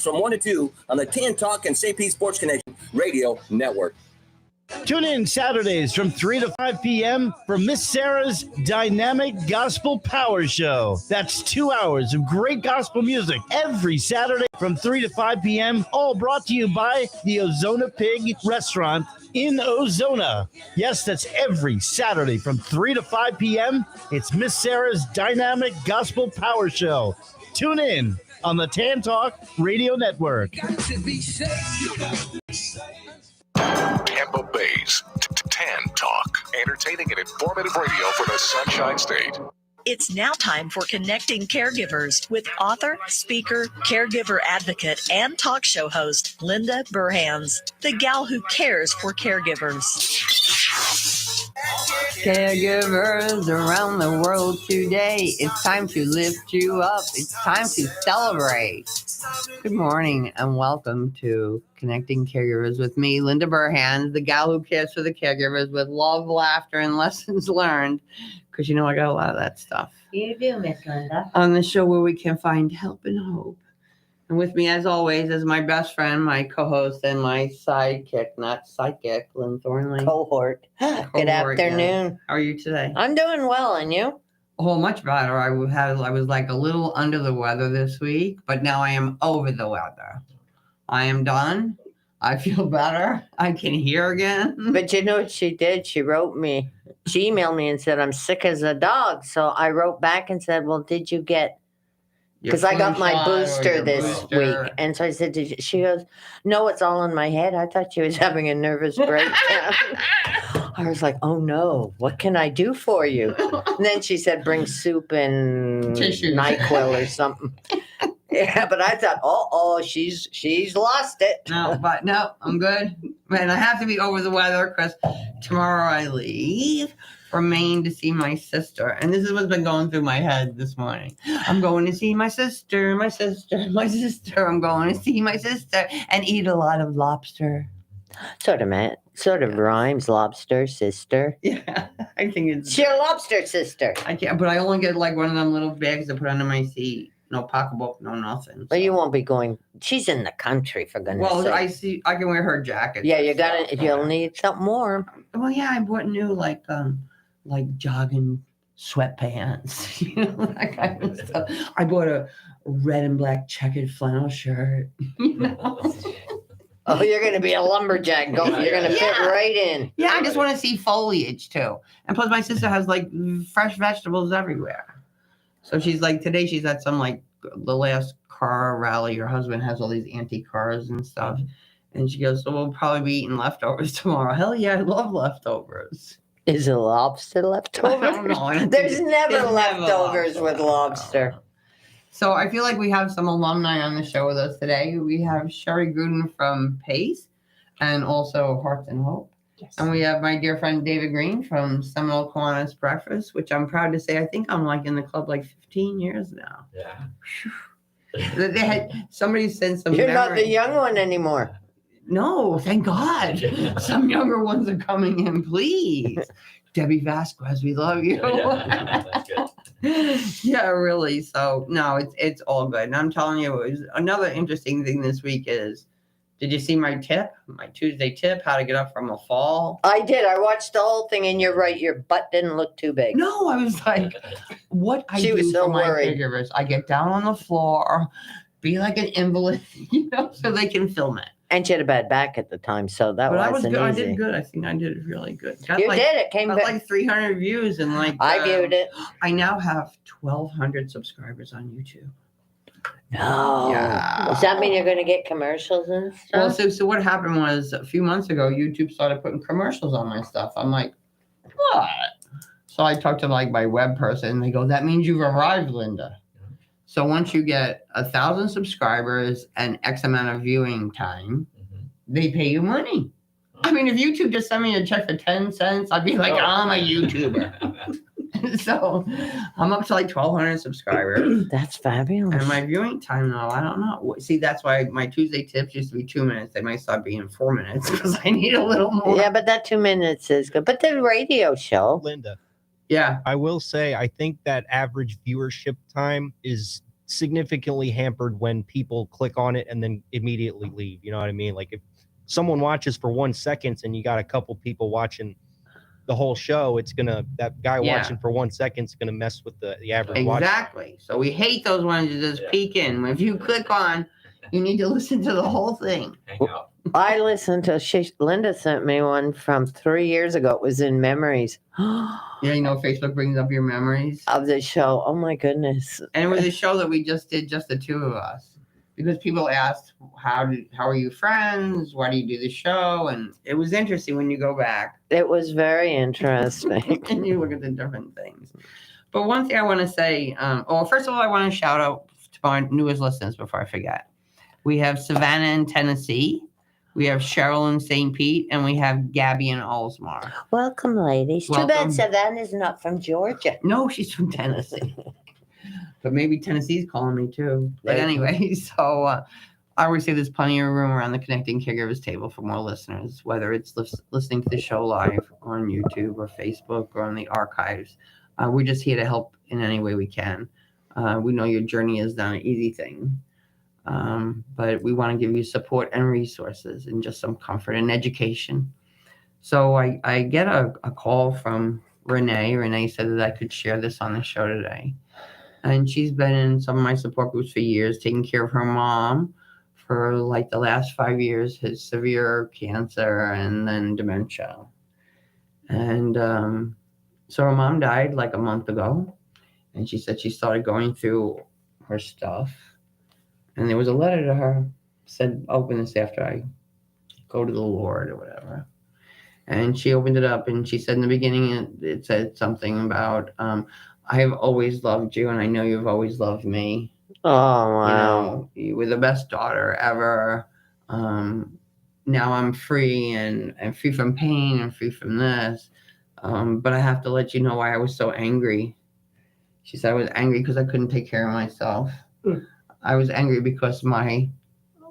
from 1 to 2 on the Tan Talk and St. Pete Sports Connection Radio Network. Tune in Saturdays from 3 to 5 p.m. for Miss Sarah's Dynamic Gospel Power Show. That's 2 hours of great gospel music every Saturday from 3 to 5 p.m., all brought to you by the Ozona Pig Restaurant in Ozona. Yes, that's every Saturday from 3 to 5 p.m. It's Miss Sarah's Dynamic Gospel Power Show. Tune in on the Tan Talk Radio Network. Tampa Bay's Tan Talk, entertaining and informative radio for the Sunshine State. It's now time for Connecting Caregivers with author, speaker, caregiver advocate, and talk show host Linda Burhans, the gal who cares for caregivers. Caregivers around the world today, it's time to lift you up. It's time to celebrate. Good morning and welcome to Connecting Caregivers with me, Linda Burhans, the gal who cares for the caregivers with love, laughter, and lessons learned. Because you know I got a lot of that stuff. You do, Miss Linda. On the show where we can find help and hope. And with me, as always, is my best friend, my co-host, and my sidekick, not psychic, Lynn Thornley. Cohort. Good afternoon. Yeah. How are you today? I'm doing well, and you? Oh, much better. I was like a little under the weather this week, but now I am over the weather. I am done. I feel better. I can hear again. But you know what she did? She wrote me. She emailed me and said, I'm sick as a dog. So I wrote back and said, well, did you get... Because I got my booster this week. And so I said, she goes, no, it's all in my head. I thought she was having a nervous breakdown. I was like, oh, no, what can I do for you? And then she said, bring soup and Tissues. NyQuil or something. Yeah, but I thought, she's lost it. No, I'm good. Man, I have to be over the weather because tomorrow I leave for Maine to see my sister. And this is what's been going through my head this morning. I'm going to see my sister. I'm going to see my sister and eat a lot of lobster. Sort of rhymes, lobster, sister. Yeah, I think it's... She's your lobster sister. I can't, but I only get like one of them little bags to put under my seat. No pocketbook, no nothing. So. Well, you won't be going. She's in the country, for goodness sake. I can wear her jacket. Yeah, you'll need something more. Well, yeah, I bought new like jogging sweatpants, you know, that kind of stuff. I bought a red and black checkered flannel shirt, you know. Oh, you're going to be a lumberjack. You're going to fit right in. Yeah, I just want to see foliage too. And plus my sister has like fresh vegetables everywhere. So she's like, today she's at some like the last car rally. Her husband has all these antique cars and stuff. And she goes, so we'll probably be eating leftovers tomorrow. Hell yeah, I love leftovers. Is a lobster leftover? I don't know. There's never leftovers with lobster. So I feel like we have some alumni on the show with us today. We have Sheri Gruden from PACE and also Hearts and Hope. Yes. And we have my dear friend David Green from Seminole Kiwanis Breakfast, which I'm proud to say I think I'm like in the club like 15 years now. Yeah. They had somebody sent some. You're not the young one anymore. No, thank God. Some younger ones are coming in, please. Debbie Vasquez, we love you. Yeah, really. So no, it's all good. And I'm telling you, it was another interesting thing this week is, did you see my Tuesday tip, how to get up from a fall? I did. I watched the whole thing, and you're right. Your butt didn't look too big. No, I was like, what I do was so for my worried. caregivers, I get down on the floor, be like an invalid, you know, so they can film it. And she had a bad back at the time, so that wasn't I was good. easy. I did good. I think I did really good. Did. It came back. Like 300 views and like I viewed it. I now have 1,200 subscribers on YouTube. No. Yeah. Does that mean you're going to get commercials and stuff? Well, so what happened was a few months ago, YouTube started putting commercials on my stuff. I'm like, what? So I talked to like my web person and they go, that means you've arrived, Linda. So once you get 1,000 subscribers and X amount of viewing time, they pay you money. I mean, if YouTube just sent me a check for 10 cents, I'd be like, I'm a YouTuber. So I'm up to like 1,200 subscribers. That's fabulous. And my viewing time, though, I don't know. See, that's why my Tuesday tips used to be 2 minutes. They might start being 4 minutes because I need a little more. Yeah, but that 2 minutes is good. But the radio show. Linda. Yeah. I will say, I think that average viewership time is significantly hampered when people click on it and then immediately leave. You know what I mean? Like if someone watches for 1 second and you got a couple people watching the whole show, that guy watching for 1 second is gonna mess with the average watch. Exactly. So we hate those ones that just peek in. If you click on, you need to listen to the whole thing. Hang out. I listened to Linda sent me one from 3 years ago. It was in memories. Yeah, you know, Facebook brings up your memories of the show. Oh my goodness! And it was a show that we just did, just the two of us, because people asked, "How are you friends? Why do you do the show?" And it was interesting when you go back. It was very interesting, and you look at the different things. But one thing I want to say, first of all, I want to shout out to my newest listeners before I forget. We have Savannah in Tennessee. We have Cheryl in St. Pete, and we have Gabby in Oldsmar. Welcome, ladies. Welcome. Too bad Savannah's not from Georgia. No, she's from Tennessee. But maybe Tennessee's calling me too. But anyway, so I always say there's plenty of room around the Connecting Caregivers table for more listeners, whether it's listening to the show live on YouTube or Facebook or on the archives. We're just here to help in any way we can. We know your journey is not an easy thing. But we want to give you support and resources and just some comfort and education. So I get a call from Renee. Renee said that I could share this on the show today. And she's been in some of my support groups for years, taking care of her mom for like the last 5 years, his severe cancer and then dementia. And so her mom died like a month ago. And she said she started going through her stuff. And there was a letter to her, said, open this after I go to the Lord or whatever. And she opened it up and she said in the beginning, it said something about, I have always loved you and I know you've always loved me. Oh, wow. You were the best daughter ever. Now I'm free and free from pain and free from this. But I have to let you know why I was so angry. She said I was angry because I couldn't take care of myself. I was angry because my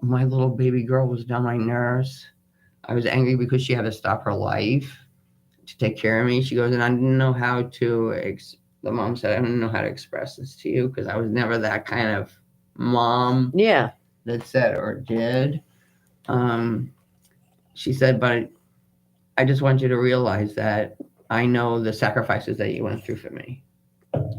little baby girl was down my nerves. I was angry because she had to stop her life to take care of me. She goes, and I didn't know how to, the mom said, I didn't know how to express this to you because I was never that kind of mom. Yeah. That said or did. She said, but I just want you to realize that I know the sacrifices that you went through for me.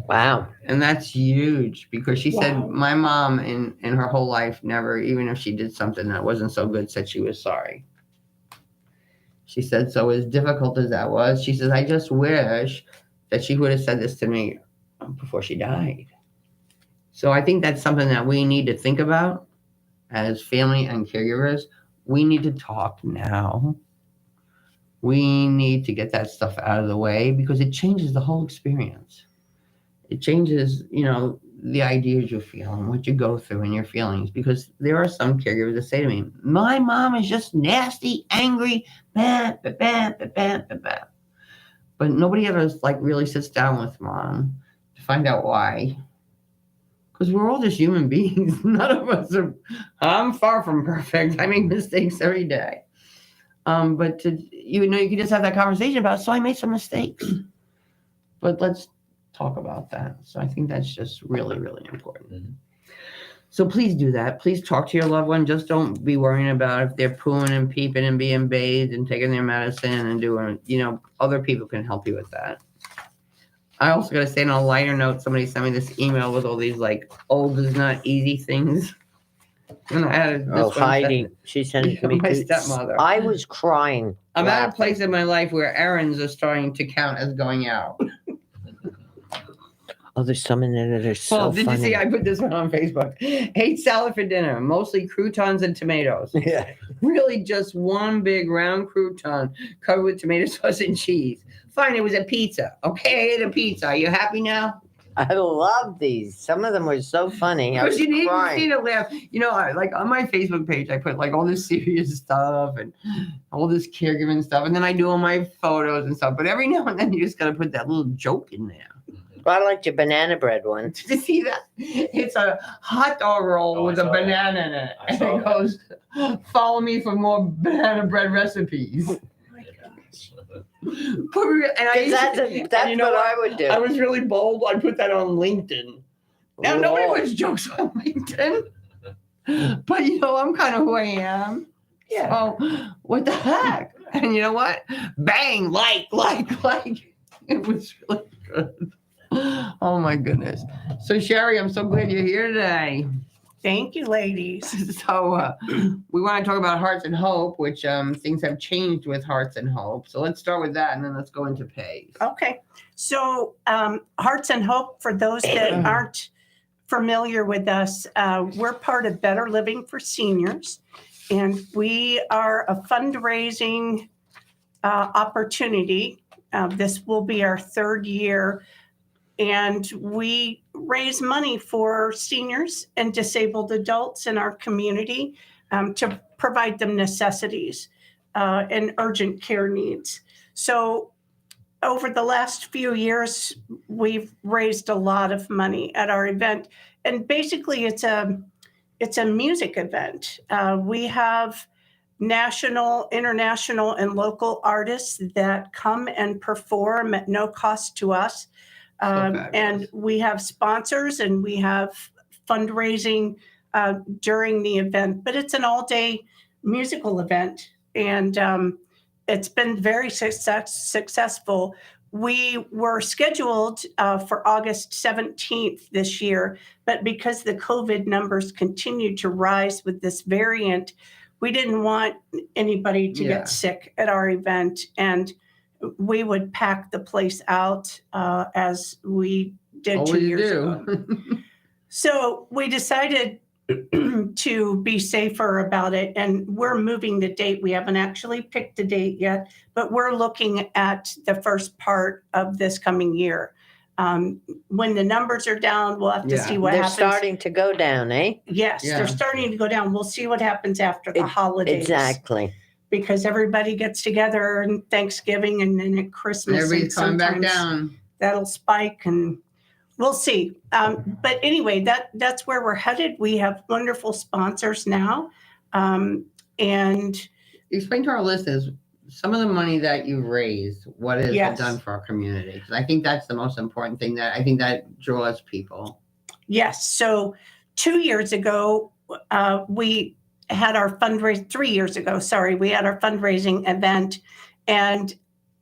Wow. And that's huge because she said my mom in her whole life never, even if she did something that wasn't so good, said she was sorry. She said, so as difficult as that was, she says, I just wish that she would have said this to me before she died. So I think that's something that we need to think about as family and caregivers. We need to talk now. We need to get that stuff out of the way because it changes the whole experience. It changes, the ideas you feel and what you go through and your feelings. Because there are some caregivers that say to me, my mom is just nasty, angry, But nobody ever really sits down with mom to find out why. Because we're all just human beings. None of us are, I'm far from perfect. I make mistakes every day. But you can just have that conversation about, so I made some mistakes. But let's talk about that. So I think that's just really, really important. Mm-hmm. So please do that. Please talk to your loved one. Just don't be worrying about if they're pooing and peeping and being bathed and taking their medicine and doing, other people can help you with that. I also got to say on a lighter note, somebody sent me this email with all these old is not easy things. And I had Heidi. She sent it to me. My stepmother. I was crying. I'm at a place in my life where errands are starting to count as going out. Oh, there's some in there that are so did funny. You see I put this one on Facebook? Hate salad for dinner, mostly croutons and tomatoes. Yeah. Really just one big round crouton covered with tomato sauce and cheese. Fine, it was a pizza. Okay, I ate a pizza. Are you happy now? I love these. Some of them were so funny. I was you need crying. to laugh. On my Facebook page, I put all this serious stuff and all this caregiving stuff. And then I do all my photos and stuff. But every now and then you just got to put that little joke in there. Well, I liked your banana bread one. Did you see that? It's a hot dog roll with a banana in it. And it goes, follow me for more banana bread recipes. Oh my gosh. That's what I would do. I was really bold. I put that on LinkedIn. Now, nobody Lol. puts jokes on LinkedIn, but I'm kind of who I am. Yeah. So, what the heck? And you know what? Bang, like. It was really good. Oh my goodness. So, Sheri, I'm so glad you're here today. Thank you, ladies. So, we want to talk about Hearts and Hope, which things have changed with Hearts and Hope. So, let's start with that, and then let's go into PACE. Okay. So, Hearts and Hope, for those that aren't familiar with us, we're part of Better Living for Seniors, and we are a fundraising opportunity. This will be our third year, and we raise money for seniors and disabled adults in our community to provide them necessities and urgent care needs. So over the last few years, we've raised a lot of money at our event, and basically it's a music event. We have national, international, and local artists that come and perform at no cost to us. And we have sponsors and we have fundraising during the event, but it's an all-day musical event, and it's been very successful. We were scheduled for August 17th this year, but because the COVID numbers continued to rise with this variant, we didn't want anybody to get sick at our event, and we would pack the place out as we did 2 years ago. So we decided to be safer about it, and we're moving the date. We haven't actually picked the date yet, but we're looking at the first part of this coming year. When the numbers are down, we'll have to see what happens. They're starting to go down, eh? Yes, they're starting to go down. We'll see what happens after the holidays. Exactly. Because everybody gets together and Thanksgiving and then at Christmas. Everybody's coming back down. That'll spike, and we'll see. But anyway, that's where we're headed. We have wonderful sponsors now. And explain to our listeners some of the money that you raised, what has it done for our community? Because I think that's the most important thing that draws people. Yes. So 2 years ago, we had our fundraising, 3 years ago, we had our fundraising event. And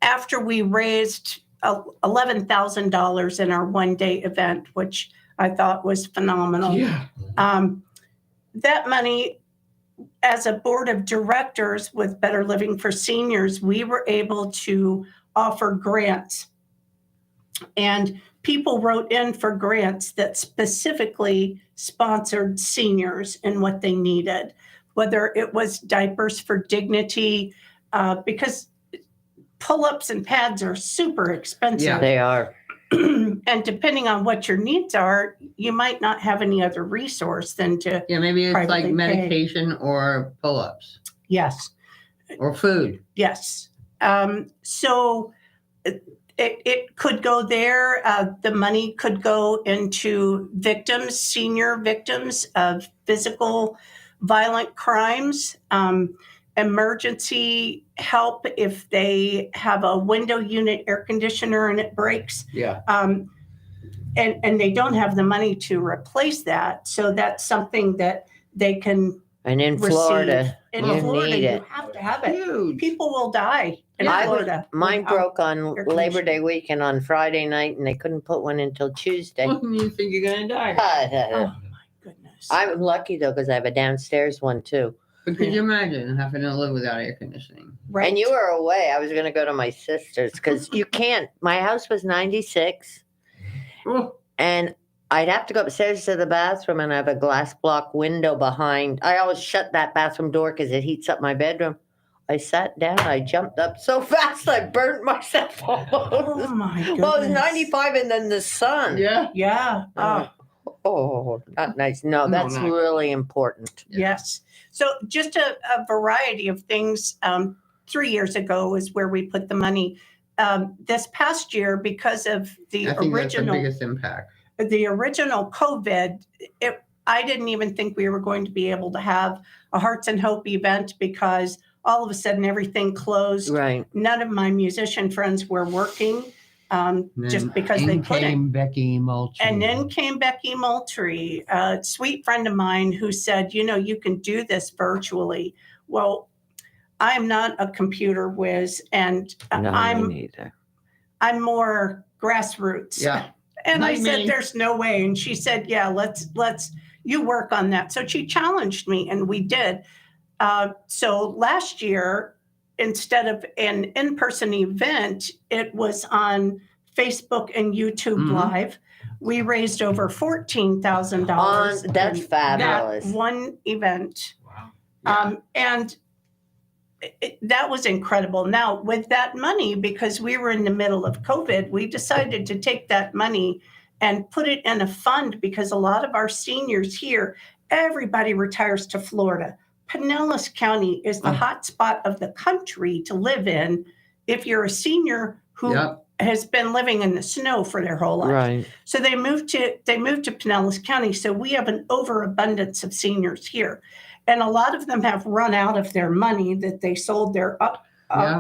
after we raised $11,000 in our one-day event, which I thought was phenomenal. Yeah. That money, as a board of directors with Better Living for Seniors, we were able to offer grants. And people wrote in for grants that specifically sponsored seniors and what they needed, whether it was diapers for dignity, because pull-ups and pads are super expensive. Yeah, they are. And depending on what your needs are, you might not have any other resource than to maybe it's like medication or pull-ups. Yes. Or food. Yes. So it could go there. The money could go into victims, senior victims of physical violent crimes, emergency help if they have a window unit air conditioner and it breaks. Yeah. And they don't have the money to replace that. So that's something that they can And in receive. Florida, In you Florida, need you it. have to have it. Huge. People will die in I Florida. Mine without broke on air Labor Day conditioning. weekend on Friday night, and they couldn't put one until Tuesday. You think you're going to die. Oh my goodness. I'm lucky though, because I have a downstairs one too. But could you imagine having to live without air conditioning? Right. And you were away. I was going to go to my sister's because you can't. My house was 96, Oh, and I'd have to go upstairs to the bathroom, and I have a glass block window behind. I always shut that bathroom door because it heats up my bedroom. I sat down. I jumped up so fast I burnt myself almost. Oh my goodness. Well, it was 95, and then the sun. yeah. Yeah. Oh, not nice. No, that's not- really important. Yes. So just a variety of things. 3 years ago is where we put the money. This past year, because of the I think that's the original biggest impact. COVID, I didn't even think we were going to be able to have a Hearts and Hope event because all of a sudden everything closed. Right. None of my musician friends were working. just because they couldn't. Came Becky Moultrie. And then came Becky Moultrie, a sweet friend of mine who said, you can do this virtually. Well, I'm not a computer whiz, and No, I'm me neither. I'm more grassroots. Yeah. And I Like said, me. there's no way. And she said, yeah, let's you work on that. So she challenged me, and we did. So last year, instead of an in-person event, it was on Facebook and YouTube Live. We raised over $14,000. That's fabulous. That one event. Wow. And that was incredible. Now, with that money, because we were in the middle of COVID, we decided to take that money and put it in a fund, because a lot of our seniors here, everybody retires to Florida. Pinellas County is the hot spot of the country to live in if you're a senior who has been living in the snow for their whole life. Right. So they moved to Pinellas County. So we have an overabundance of seniors here. And a lot of them have run out of their money that they sold their up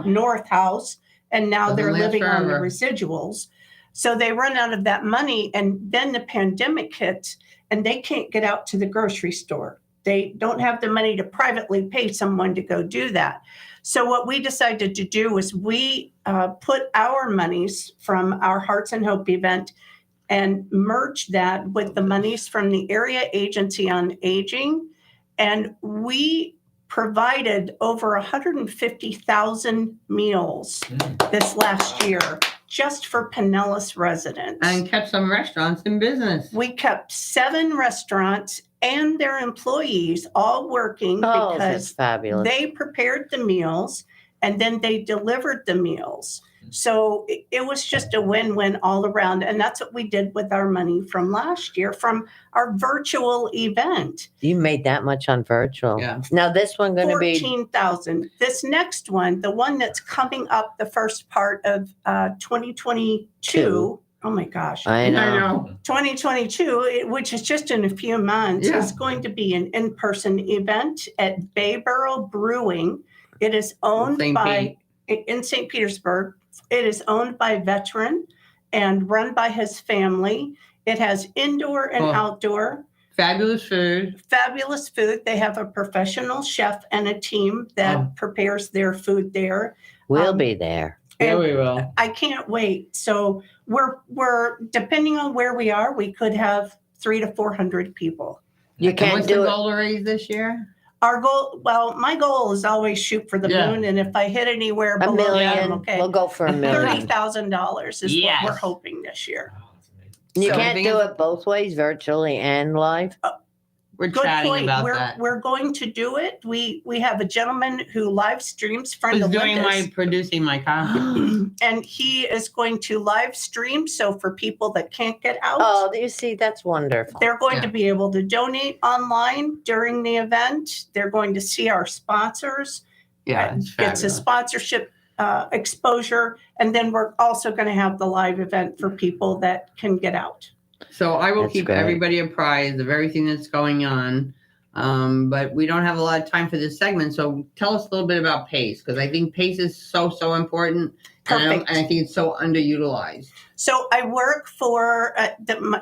north house, and now they're living on the residuals. So they run out of that money, and then the pandemic hits, and they can't get out to the grocery store. They don't have the money to privately pay someone to go do that. So what we decided to do was we put our monies from our Hearts and Hope event and merged that with the monies from the Area Agency on Aging. And we provided over 150,000 meals this last year just for Pinellas residents. And kept some restaurants in business. We kept 7 restaurants and their employees all working because fabulous. They prepared the meals and then they delivered the meals. So it was just a win-win all around. And that's what we did with our money from last year, from our virtual event. You made that much on virtual. Yeah. Now this one going to be 14,000. This next one, the one that's coming up, the first part of 2022. Oh my gosh. I know. 2022, which is just in a few months, is going to be an in-person event at Bayboro Brewing. It is owned in St. Petersburg. It is owned by a veteran and run by his family. It has indoor and outdoor. Fabulous food. Fabulous food. They have a professional chef and a team that prepares their food there. We'll be there. Yeah, we will. I can't wait. So we're depending on where we are, we could have 300 to 400 people. You can't what's do the it. goal to raise this year? Our goal, my goal is always shoot for the moon, and if I hit anywhere $1 below million. that, I'm okay. We'll go for $1 million. $30,000 is what we're hoping this year. You So can't do it both ways, virtually and live. We're Good chatting point. about that. We're going to do it. We have a gentleman who live streams, friend Who's of doing Linda's, producing my copy. and he is going to live stream. So for people that can't get out, Oh, you see, that's wonderful. they're going to be able to donate online during the event. They're going to see our sponsors. Yeah, it's Gets a fabulous. sponsorship exposure. And then we're also going to have the live event for people that can get out. So I will That's keep great. everybody apprised of everything that's going on. But we don't have a lot of time for this segment. So tell us a little bit about PACE, because I think PACE is so important. And I think it's so underutilized. So I work for,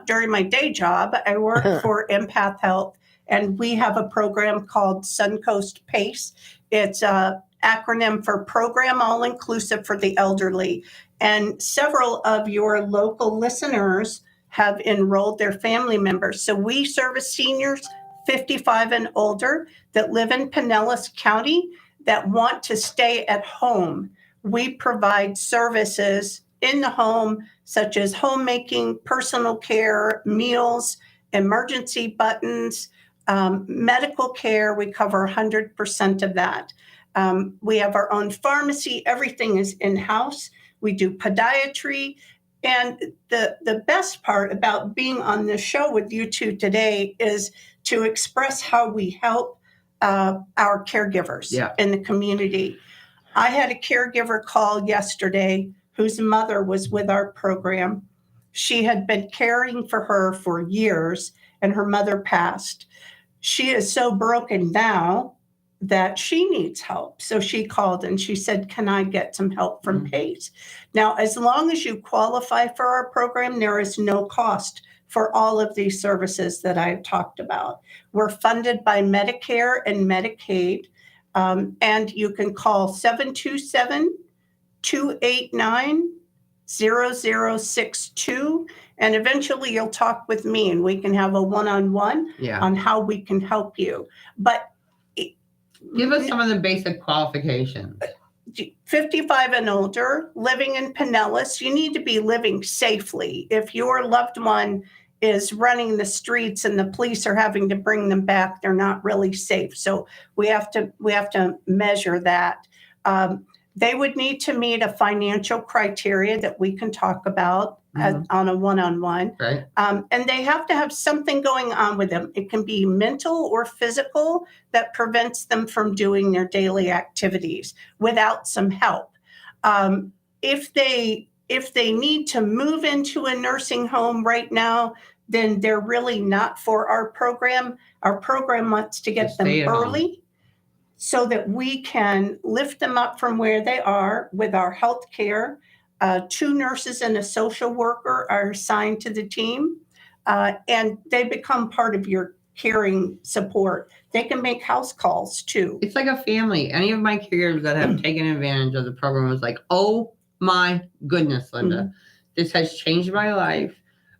during my day job, I work for Empath Health, and we have a program called Suncoast PACE. It's an acronym for Program All Inclusive for the Elderly. And several of your local listeners have enrolled their family members. So we service seniors 55 and older that live in Pinellas County that want to stay at home. We provide services in the home, such as homemaking, personal care, meals, emergency buttons, medical care. We cover 100% of that. We have our own pharmacy. Everything is in-house. We do podiatry. And the best part about being on this show with you two today is to express how we help our caregivers in the community. I had a caregiver call yesterday whose mother was with our program. She had been caring for her for years, and her mother passed. She is so broken now that she needs help. So she called and she said, can I get some help from PACE? Now, as long as you qualify for our program, there is no cost for all of these services that I've talked about. We're funded by Medicare and Medicaid, and you can call 727-289-0062, and eventually you'll talk with me and we can have a one-on-one on how we can help you. But give us some of the basic qualifications. 55 and older, living in Pinellas, you need to be living safely. If your loved one is running the streets and the police are having to bring them back, they're not really safe. So we have to measure that. They would need to meet a financial criteria that we can talk about on a one-on-one. Right. And they have to have something going on with them. It can be mental or physical that prevents them from doing their daily activities without some help. If they need to move into a nursing home right now, then they're really not for our program. Our program wants to get them early so that we can lift them up from where they are with our health care. 2 nurses and a social worker are assigned to the team, and they become part of your caring support. They can make house calls too. It's like a family. Any of my caregivers that have taken advantage of the program was like, oh my goodness, Linda, this has changed my life.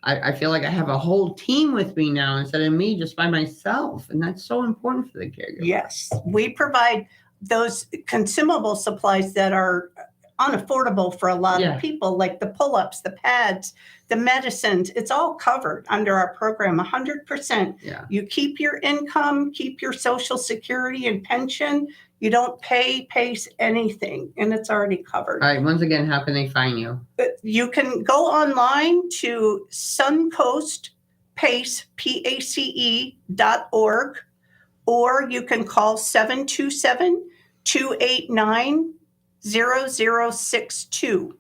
I feel like I have a whole team with me now instead of me just by myself. And that's so important for the caregiver. Yes, we provide those consumable supplies that are unaffordable for a lot of people, like the pull-ups, the pads, the medicines. It's all covered under our program, 100%. You keep your income, keep your Social Security and pension. You don't pay PACE anything, and it's already covered. All right. Once again, how can they find you? You can go online to Suncoast PACE, PACE.org, or you can call 727-289-0062,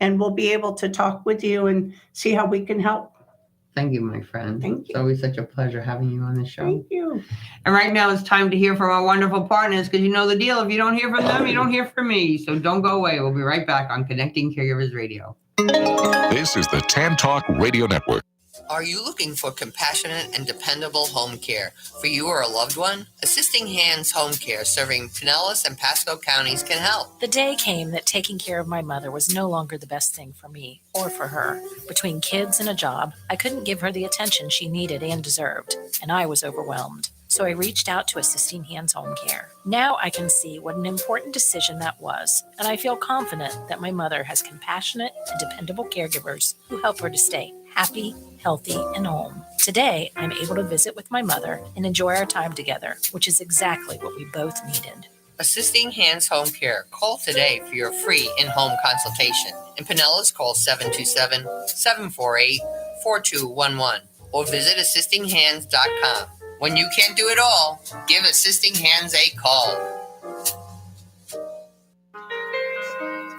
and we'll be able to talk with you and see how we can help. Thank you, my friend. Thank you. It's always such a pleasure having you on the show. Thank you. And right now it's time to hear from our wonderful partners, because you know the deal. If you don't hear from them, you don't hear from me. So don't go away. We'll be right back on Connecting Caregivers Radio. This is the Tan Talk Radio Network. Are you looking for compassionate and dependable home care for you or a loved one? Assisting Hands Home Care, serving Pinellas and Pasco counties, can help. The day came that taking care of my mother was no longer the best thing for me or for her. Between kids and a job, I couldn't give her the attention she needed and deserved, and I was overwhelmed. So I reached out to Assisting Hands Home Care. Now I can see what an important decision that was, and I feel confident that my mother has compassionate and dependable caregivers who help her to stay happy, healthy, and home. Today, I'm able to visit with my mother and enjoy our time together, which is exactly what we both needed. Assisting Hands Home Care. Call today for your free in-home consultation. In Pinellas, call 727-748-4211 or visit assistinghands.com. When you can't do it all, give Assisting Hands a call.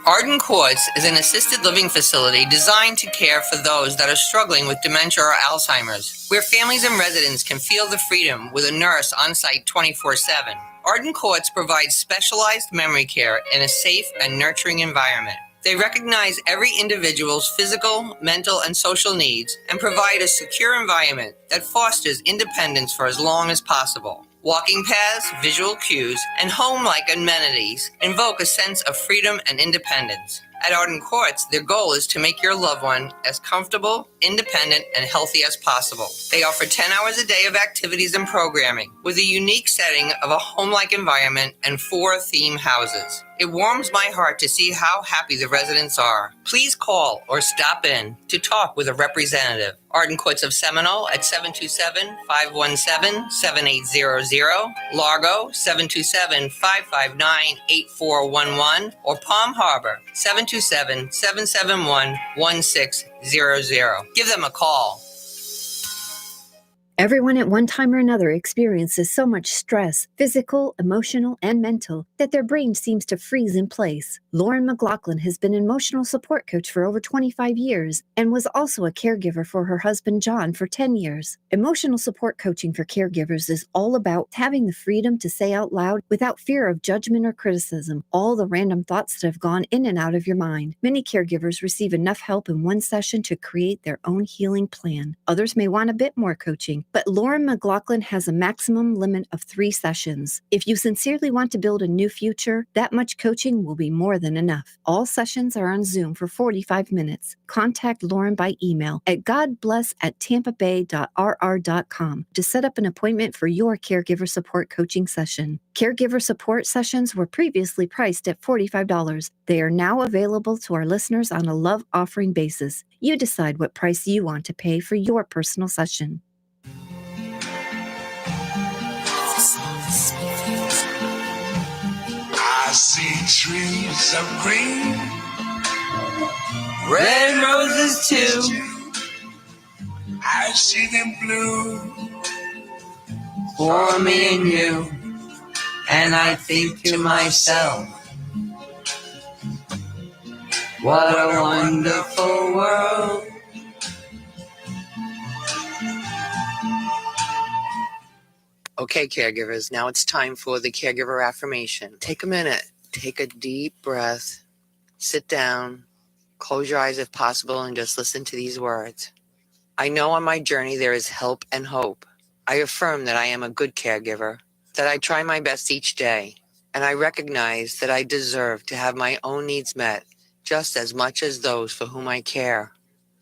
Arden Courts is an assisted living facility designed to care for those that are struggling with dementia or Alzheimer's, where families and residents can feel the freedom with a nurse on site 24/7. Arden Courts provides specialized memory care in a safe and nurturing environment. They recognize every individual's physical, mental, and social needs and provide a secure environment that fosters independence for as long as possible. Walking paths, visual cues, and home-like amenities invoke a sense of freedom and independence. At Arden Courts, their goal is to make your loved one as comfortable, independent, and healthy as possible. They offer 10 hours a day of activities and programming with a unique setting of a home-like environment and 4 theme houses. It warms my heart to see how happy the residents are. Please call or stop in to talk with a representative. Arden Courts of Seminole at 727-517-7800, Largo 727-559-8411, or Palm Harbor 727-771-1600. Give them a call. Everyone at one time or another experiences so much stress, physical, emotional, and mental, that their brain seems to freeze in place. Lauren McLaughlin has been an emotional support coach for over 25 years and was also a caregiver for her husband John for 10 years. Emotional support coaching for caregivers is all about having the freedom to say out loud without fear of judgment or criticism all the random thoughts that have gone in and out of your mind. Many caregivers receive enough help in one session to create their own healing plan. Others may want a bit more coaching, but Lauren McLaughlin has a maximum limit of 3 sessions. If you sincerely want to build a new future, that much coaching will be more than enough. All sessions are on Zoom for 45 minutes. Contact Lauren by email at godbless@tampabay.rr.com to set up an appointment for your caregiver support coaching session. Caregiver support sessions were previously priced at $45. They are now available to our listeners on a love offering basis. You decide what price you want to pay for your personal session. I see trees of green, Red roses too. I see them blue For me and you. And I think to myself, what a wonderful world. Okay, caregivers, now it's time for the caregiver affirmation. Take a minute, take a deep breath, sit down, close your eyes if possible, and just listen to these words. I know on my journey there is help and hope. I affirm that I am a good caregiver, that I try my best each day, and I recognize that I deserve to have my own needs met just as much as those for whom I care.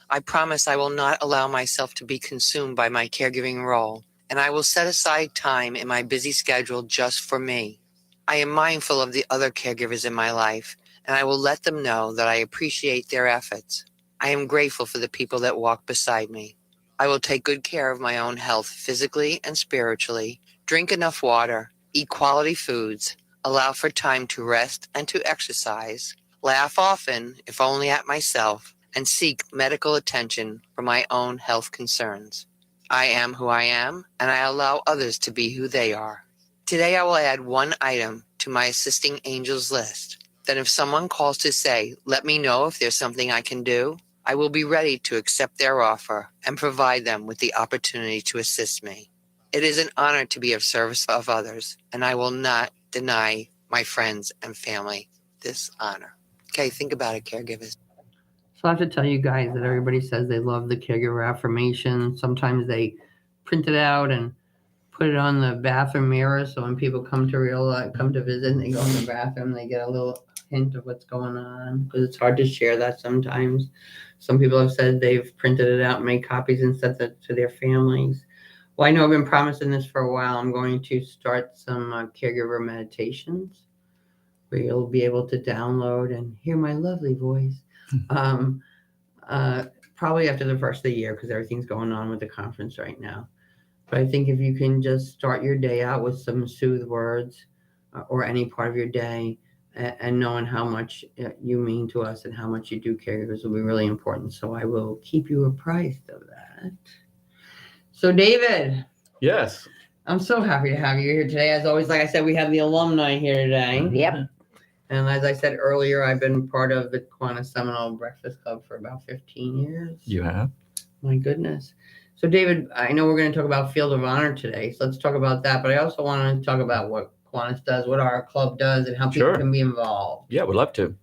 I promise I will not allow myself to be consumed by my caregiving role, and I will set aside time in my busy schedule just for me. I am mindful of the other caregivers in my life, and I will let them know that I appreciate their efforts. I am grateful for the people that walk beside me. I will take good care of my own health physically and spiritually, drink enough water, eat quality foods, allow for time to rest and to exercise, laugh often, if only at myself, and seek medical attention for my own health concerns. I am who I am, and I allow others to be who they are. Today I will add one item to my assisting angels list. Then if someone calls to say, let me know if there's something I can do, I will be ready to accept their offer and provide them with the opportunity to assist me. It is an honor to be of service of others, and I will not deny my friends and family this honor. Okay, think about it, caregivers. So I have to tell you guys that everybody says they love the caregiver affirmation. Sometimes they print it out and put it on the bathroom mirror, so when people come to visit and they go in the bathroom, they get a little hint of what's going on, because it's hard to share that sometimes. Some people have said they've printed it out and made copies and sent it to their families. Well, I know I've been promising this for a while. I'm going to start some caregiver meditations where you'll be able to download and hear my lovely voice. Probably after the first of the year, because everything's going on with the conference right now. But I think if you can just start your day out with some soothe words or any part of your day, and knowing how much you mean to us and how much you do caregivers will be really important. So I will keep you apprised of that. So David. Yes. I'm so happy to have you here today. As always, like I said, we have the alumni here today. Yep. And as I said earlier, I've been part of the Kiwanis Seminole Breakfast Club for about 15 years. You have? My goodness. So David, I know we're going to talk about Field of Honor today. So let's talk about that. But I also want to talk about what Kiwanis does, what our club does, and how people can be involved. Yeah, we'd love to.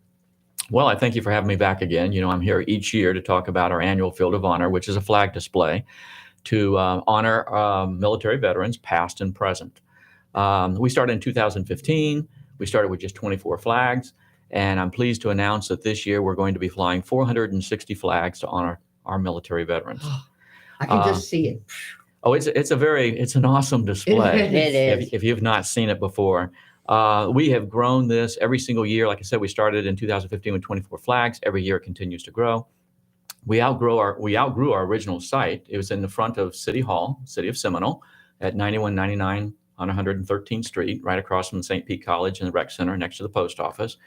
Well, I thank you for having me back again. You know, I'm here each year to talk about our annual Field of Honor, which is a flag display to honor military veterans, past and present. We started in 2015. We started with just 24 flags, and I'm pleased to announce that this year we're going to be flying 460 flags to honor our military veterans. I can just see it. Oh, it's an awesome display. It is. If you've not seen it before. We have grown this every single year. Like I said, we started in 2015 with 24 flags. Every year it continues to grow. We outgrew our original site. It was in the front of City Hall, City of Seminole, at 9199 on 113th Street, right across from St. Pete College and the Rec Center next to the post office.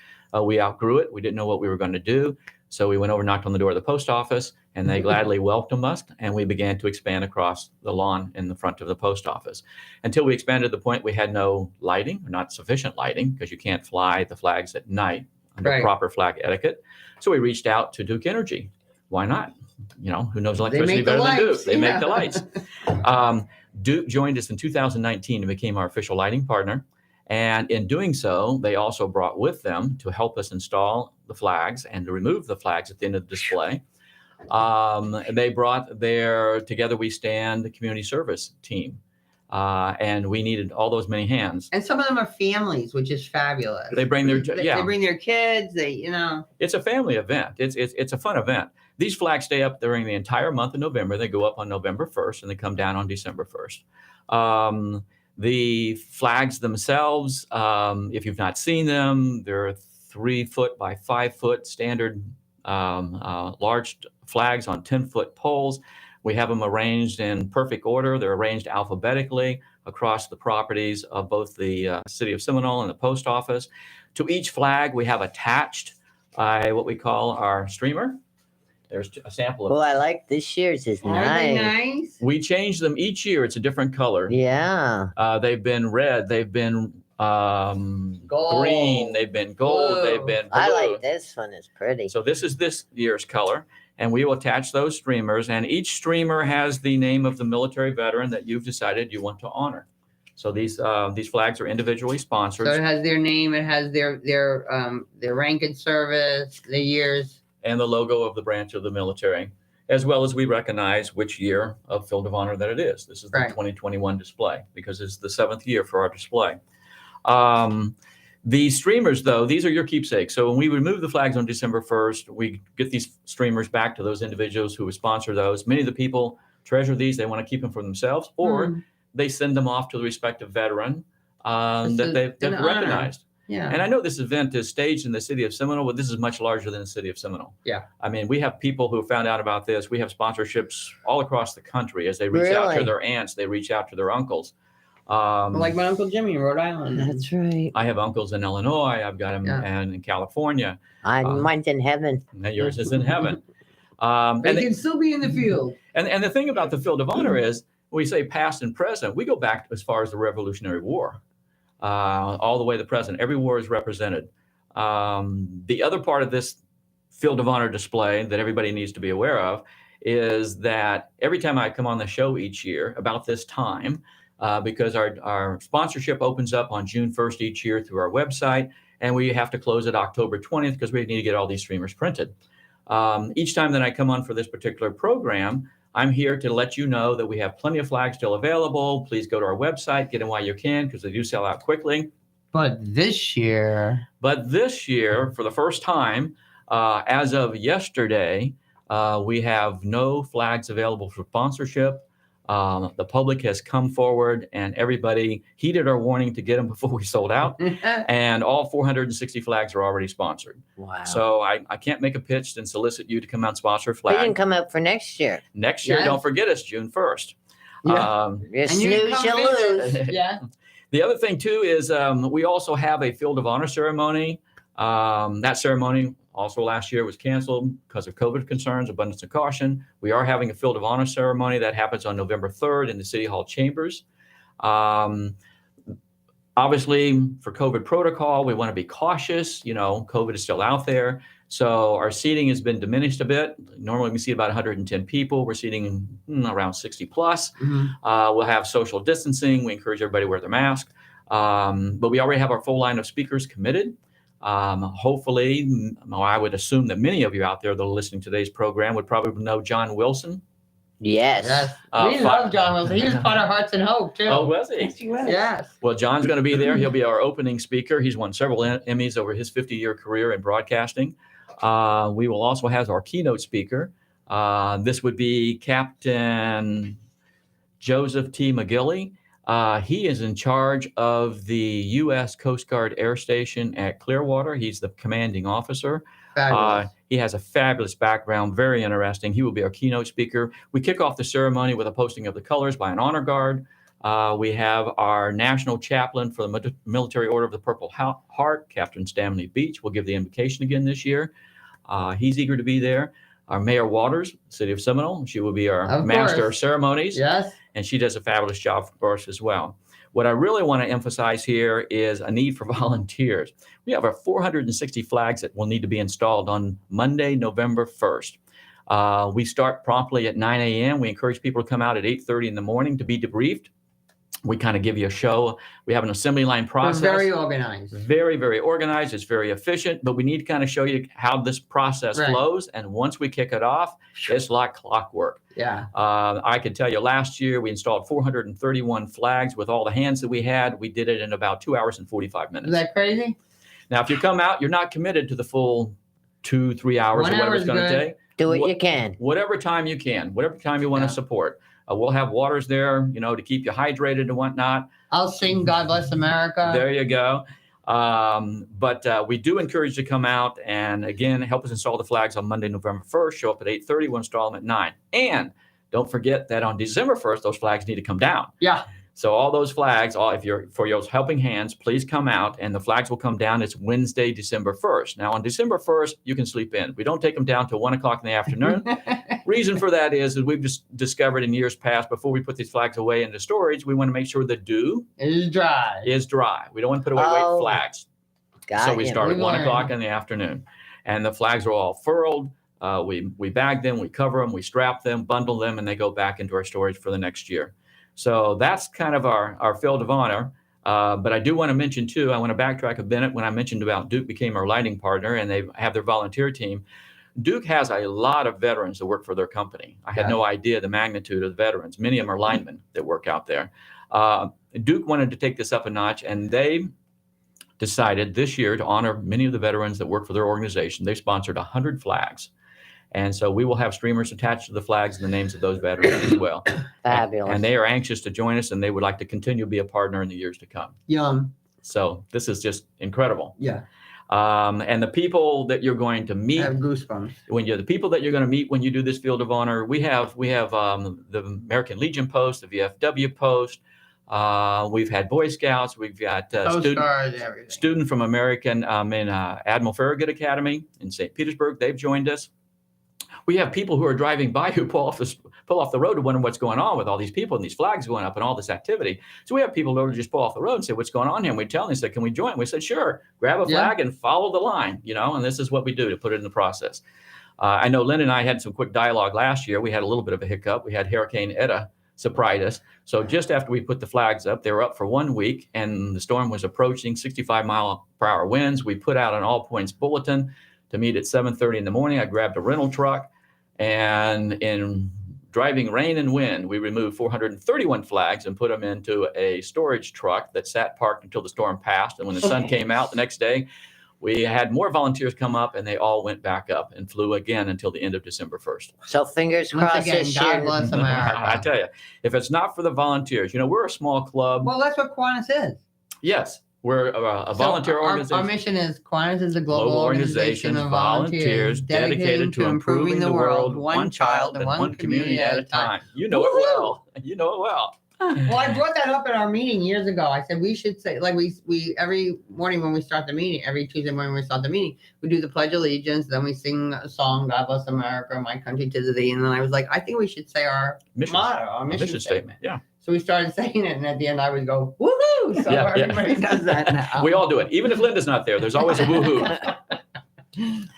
We outgrew it. We didn't know what we were going to do. So we went over, knocked on the door of the post office, and they gladly welcomed us, and we began to expand across the lawn in the front of the post office until we expanded to the point we had no lighting, or not sufficient lighting, because you can't fly the flags at night under proper flag etiquette. So we reached out to Duke Energy. Why not? You know, who knows electricity better than Duke? They make the lights. Duke joined us in 2019 and became our official lighting partner. And in doing so, they also brought with them to help us install the flags and to remove the flags at the end of the display. They brought their Together We Stand community service team. And we needed all those many hands. And some of them are families, which is fabulous. They bring their they bring their kids. It's a family event. It's a fun event. These flags stay up during the entire month of November. They go up on November 1st and they come down on December 1st. The flags themselves, if you've not seen them, they're 3 foot by 5 foot standard large flags on 10-foot poles. We have them arranged in perfect order. They're arranged alphabetically across the properties of both the city of Seminole and the post office. To each flag, we have attached what we call our streamer. There's a sample of. Oh, I like this year's is nice. We change them each year. It's a different color. Yeah. They've been red. They've been gold. Green. They've been gold. Blue. They've been blue. I like this one. It's pretty. So this is this year's color. And we will attach those streamers. And each streamer has the name of the military veteran that you've decided you want to honor. So these flags are individually sponsored. So it has their name. It has their rank in service, the years. And the logo of the branch of the military, as well as we recognize which year of Field of Honor that it is. This is the 2021 display because it's the 7th year for our display. The streamers, though, these are your keepsakes. So when we remove the flags on December 1st, we get these streamers back to those individuals who would sponsor those. Many of the people treasure these. They want to keep them for themselves, or they send them off to the respective veteran that they've recognized. Yeah. And I know this event is staged in the city of Seminole, but this is much larger than the city of Seminole. Yeah. I mean, we have people who found out about this. We have sponsorships all across the country as they reach out to their aunts, they reach out to their uncles. Like my Uncle Jimmy in Rhode Island. That's right. I have uncles in Illinois. I've got them in California. Mine's in heaven. And yours is in heaven. They can still be in the field. And the thing about the Field of Honor is, we say past and present, we go back as far as the Revolutionary War. All the way to the present. Every war is represented. The other part of this Field of Honor display that everybody needs to be aware of is that every time I come on the show each year about this time, because our sponsorship opens up on June 1st each year through our website, and we have to close at October 20th because we need to get all these streamers printed. Each time that I come on for this particular program, I'm here to let you know that we have plenty of flags still available. Please go to our website, get them while you can, because they do sell out quickly. But this year, for the first time, as of yesterday, we have no flags available for sponsorship. The public has come forward and everybody heeded our warning to get them before we sold out. And all 460 flags are already sponsored. Wow. So I can't make a pitch and solicit you to come out and sponsor a flag. We can come up for next year. Next year, don't forget it's June 1st. You snooze, you lose. Yeah. The other thing, too, is we also have a Field of Honor ceremony. That ceremony also last year was canceled because of COVID concerns, abundance of caution. We are having a Field of Honor ceremony that happens on November 3rd in the City Hall chambers. Obviously, for COVID protocol, we want to be cautious. You know, COVID is still out there. So our seating has been diminished a bit. Normally, we seat about 110 people. We're seating around 60 plus. We'll have social distancing. We encourage everybody to wear their mask. But we already have our full line of speakers committed. Hopefully, I would assume that many of you out there that are listening to today's program would probably know John Wilson. Yes. We love John Wilson. He was part of Hearts and Hope, too. Oh, was he? Yes, he was. Yes. Well, John's going to be there. He'll be our opening speaker. He's won several Emmys over his 50-year career in broadcasting. We will also have our keynote speaker. This would be Captain Joseph T. McGilly. He is in charge of the U.S. Coast Guard Air Station at Clearwater. He's the commanding officer. He has a fabulous background, very interesting. He will be our keynote speaker. We kick off the ceremony with a posting of the colors by an honor guard. We have our national chaplain for the Military Order of the Purple Heart, Captain Stanley Beach, will give the invocation again this year. He's eager to be there. Our Mayor Waters, City of Seminole, she will be our Master of Ceremonies. Yes. And she does a fabulous job for us as well. What I really want to emphasize here is a need for volunteers. We have our 460 flags that will need to be installed on Monday, November 1st. We start promptly at 9 a.m. We encourage people to come out at 8:30 in the morning to be debriefed. We kind of give you a show. We have an assembly line process. We're very organized. Very, very organized. It's very efficient, but we need to kind of show you how this process flows. And once we kick it off, it's like clockwork. Yeah. I can tell you last year we installed 431 flags with all the hands that we had. We did it in about 2 hours and 45 minutes. Is that crazy? Now, if you come out, you're not committed to the full 2-3 hours or whatever it's going to take. Do what you can. Whatever time you can, whatever time you want to support. We'll have waters there, to keep you hydrated and whatnot. I'll sing God Bless America. There you go. But we do encourage you to come out and, again, help us install the flags on Monday, November 1st. Show up at 8:30. We'll install them at 9. And don't forget that on December 1st, those flags need to come down. Yeah. So all those flags, if you're for your helping hands, please come out and the flags will come down. It's Wednesday, December 1st. Now on December 1st, you can sleep in. We don't take them down till 1 o'clock in the afternoon. Reason for that is we've just discovered in years past, before we put these flags away into storage, we want to make sure the dew is dry. We don't want to put away white flags. So we start at 1 o'clock in the afternoon and the flags are all furled. We bag them, we cover them, we strap them, bundle them, and they go back into our storage for the next year. So that's kind of our field of honor. But I do want to mention, too, I want to backtrack a minute when I mentioned about Duke became our lighting partner and they have their volunteer team. Duke has a lot of veterans that work for their company. I had no idea the magnitude of the veterans. Many of them are linemen that work out there. Duke wanted to take this up a notch, and they decided this year to honor many of the veterans that work for their organization. They sponsored 100 flags. And so we will have streamers attached to the flags and the names of those veterans as well. Fabulous. And they are anxious to join us, and they would like to continue to be a partner in the years to come. Yum. So this is just incredible. Yeah. And the people that you're going to meet, I have goosebumps. The people that you're going to meet when you do this Field of Honor, we have the American Legion Post, the VFW Post. We've had Boy Scouts. We've got student from American Admiral Farragut Academy in St. Petersburg. They've joined us. We have people who are driving by who pull off the road to wonder what's going on with all these people and these flags going up and all this activity. So we have people who just pull off the road and say, "What's going on here?" And we tell them, they said, "Can we join?" We said, "Sure, grab a flag and follow the line," and this is what we do to put it in the process. I know Lynn and I had some quick dialogue last year. We had a little bit of a hiccup. We had Hurricane Eta surprise us. So just after we put the flags up, they were up for 1 week and the storm was approaching 65-mile-per-hour winds. We put out an all points bulletin to meet at 7:30 in the morning. I grabbed a rental truck, and in driving rain and wind, we removed 431 flags and put them into a storage truck that sat parked until the storm passed. And when the sun came out the next day, we had more volunteers come up, and they all went back up and flew again until the end of December 1st. So fingers crossed this year. God bless America. I tell you, if it's not for the volunteers, we're a small club. Well, that's what Kiwanis is. Yes. We're a volunteer organization. Our mission is Kiwanis is a global organization of volunteers dedicated to improving the world one child and one community at a time. You know it well. You know it well. Well, I brought that up at our meeting years ago. I said we should say, like we every morning when we start the meeting, every Tuesday morning when we start the meeting, we do the Pledge of Allegiance, then we sing a song, God Bless America, My Country 'Tis Thee, and then I was like, I think we should say our motto, our mission statement. Yeah. So we started saying it, and at the end I would go, woohoo! So everybody does that now. We all do it. Even if Linda's not there, there's always a woohoo.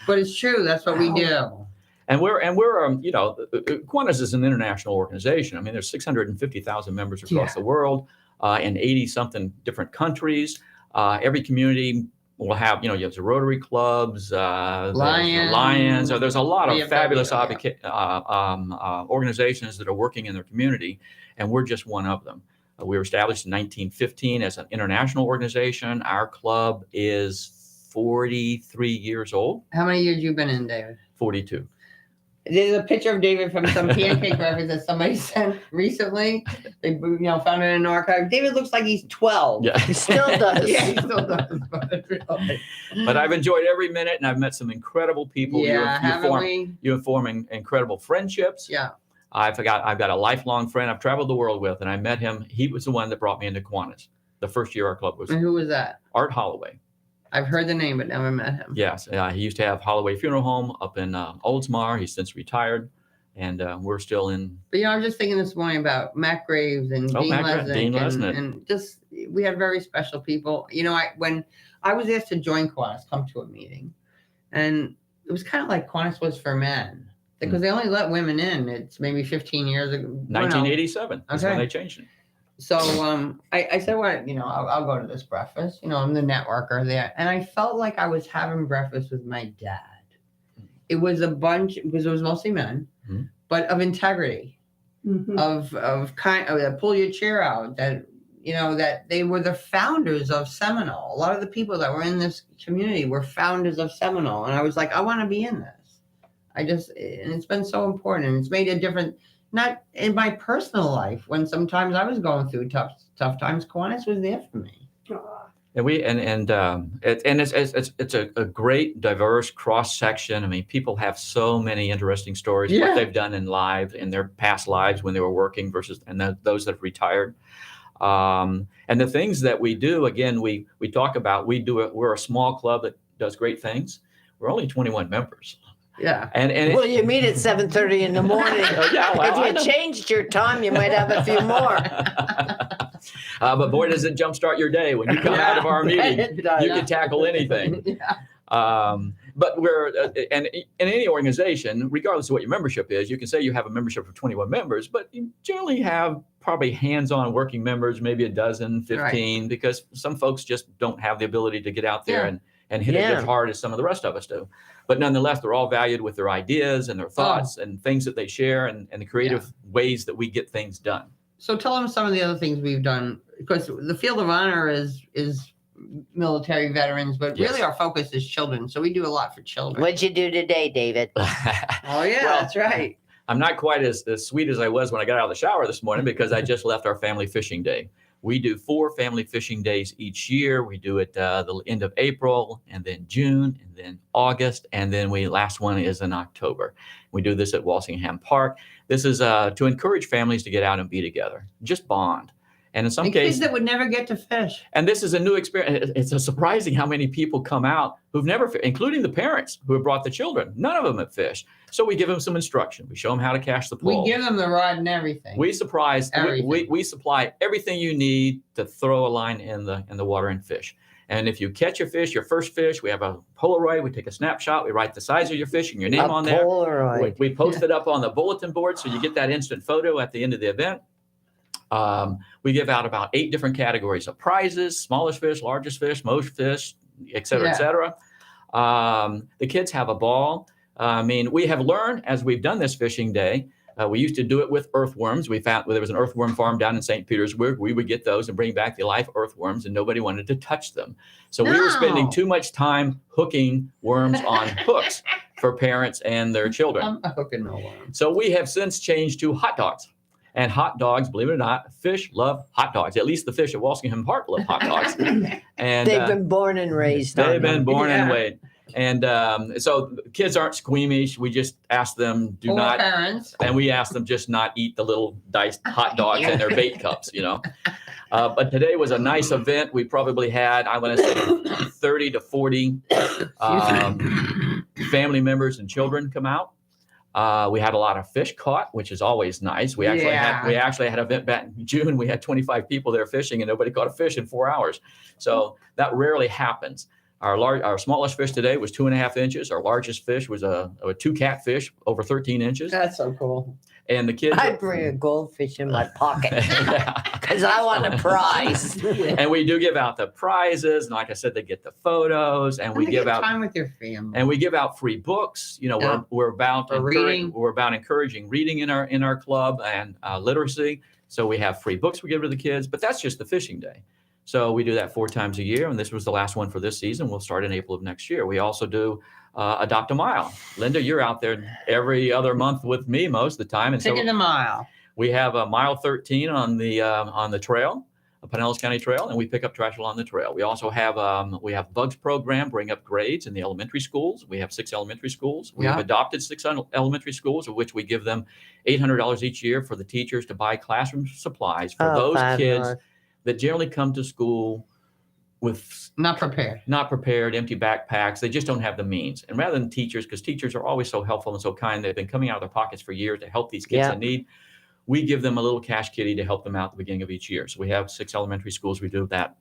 But it's true. That's what we do. And we're Kiwanis is an international organization. I mean, there's 650,000 members across the world in 80-something different countries. Every community will have, you have the Rotary clubs, Lions. There's a lot of fabulous organizations that are working in their community, and we're just one of them. We were established in 1915 as an international organization. Our club is 43 years old. How many years you been in, David? 42. There's a picture of David from some pancake breakfast that somebody sent recently. They found it in an archive. David looks like he's 12. Yeah, he still does. Yeah, he still does. But I've enjoyed every minute, and I've met some incredible people. Yeah, you form incredible friendships. Yeah. I've got a lifelong friend I've traveled the world with, and I met him. He was the one that brought me into Kiwanis the first year our club was. And who was that? Art Holloway. I've heard the name, but never met him. Yes, he used to have Holloway Funeral Home up in Oldsmar. He's since retired, and we're still in. But I was just thinking this morning about Matt Graves and Dean Lesnick, and just we had very special people. When I was asked to join Kiwanis, come to a meeting, and it was kind of like Kiwanis was for men because they only let women in. It's maybe 15 years ago. 1987 is when they changed it. So I said, well, I'll go to this breakfast. I'm the networker there. And I felt like I was having breakfast with my dad. It was a bunch, because it was mostly men, but of integrity, of kind of that pull your chair out, that, that they were the founders of Seminole. A lot of the people that were in this community were founders of Seminole. And I was like, I want to be in this. And it's been so important. And it's made a difference. Not in my personal life, when sometimes I was going through tough times, Kiwanis was there for me. And it's a great diverse cross section. I mean, people have so many interesting stories what they've done in their past lives when they were working versus those that have retired. And the things that we do, again, we talk about. We're a small club that does great things. We're only 21 members. Yeah. And you meet at 7:30 in the morning. If you changed your time, you might have a few more. But boy, does it jumpstart your day when you come out of our meeting. You can tackle anything. But we're and in any organization, regardless of what your membership is, you can say you have a membership of 21 members, but you generally have probably hands-on working members, maybe a dozen, 15, because some folks just don't have the ability to get out there and hit it as hard as some of the rest of us do. But nonetheless, they're all valued with their ideas and their thoughts and things that they share and the creative ways that we get things done. So tell them some of the other things we've done, because the Field of Honor is military veterans, but really our focus is children. So we do a lot for children. What'd you do today, David? That's right. I'm not quite as sweet as I was when I got out of the shower this morning because I just left our family fishing day. We do 4 family fishing days each year. We do it the end of April, and then June, and then August, and then last one is in October. We do this at Walsingham Park. This is to encourage families to get out and be together, just bond. And in some cases, kids that would never get to fish. And this is a new experience. It's surprising how many people come out who've never fished, including the parents who have brought the children. None of them have fished. So we give them some instruction. We show them how to cast the pole. We give them the rod and everything. We supply everything you need to throw a line in the water and fish. And if you catch a fish, your first fish, we have a Polaroid. We take a snapshot. We write the size of your fish and your name on there. Polaroid. We post it up on the bulletin board so you get that instant photo at the end of the event. We give out about 8 different categories of prizes: smallest fish, largest fish, most fish, et cetera, et cetera. The kids have a ball. We have learned as we've done this fishing day. We used to do it with earthworms. We found there was an earthworm farm down in St. Petersburg. We would get those and bring back the live earthworms, and nobody wanted to touch them. So we were spending too much time hooking worms on hooks for parents and their children. I'm not hooking no worms. So we have since changed to hot dogs. And hot dogs, believe it or not, fish love hot dogs. At least the fish at Walsingham Park love hot dogs. And they've been born and raised. They've been born and raised. And so kids aren't squeamish. We just ask them parents. And we ask them just not eat the little diced hot dogs in their bait cups, But today was a nice event. We probably had, I want to say, 30 to 40 family members and children come out. We had a lot of fish caught, which is always nice. We actually had an event back in June. We had 25 people there fishing, and nobody caught a fish in 4 hours. So that rarely happens. Our smallest fish today was 2.5 inches. Our largest fish was a 2 catfish over 13 inches. That's so cool. And the kids, I'd bring a goldfish in my pocket because I want a prize. And we do give out the prizes, and like I said, they get the photos, and we give out time with your family. And we give out free books. We're about encouraging reading in our club and literacy. So we have free books we give to the kids, but that's just the fishing day. So we do that 4 times a year, and this was the last one for this season. We'll start in April of next year. We also do Adopt a Mile. Linda, you're out there every other month with me most of the time. And Taking the mile. We have a mile 13 on the trail, a Pinellas County trail, and we pick up trash along the trail. We also have Bugs program, bring up grades in the elementary schools. We have 6 elementary schools. We have adopted 6 elementary schools, of which we give them $800 each year for the teachers to buy classroom supplies for those kids that generally come to school with not prepared, empty backpacks. They just don't have the means. And rather than teachers, because teachers are always so helpful and so kind, they've been coming out of their pockets for years to help these kids in need. We give them a little cash kitty to help them out at the beginning of each year. So we have 6 elementary schools. We do that.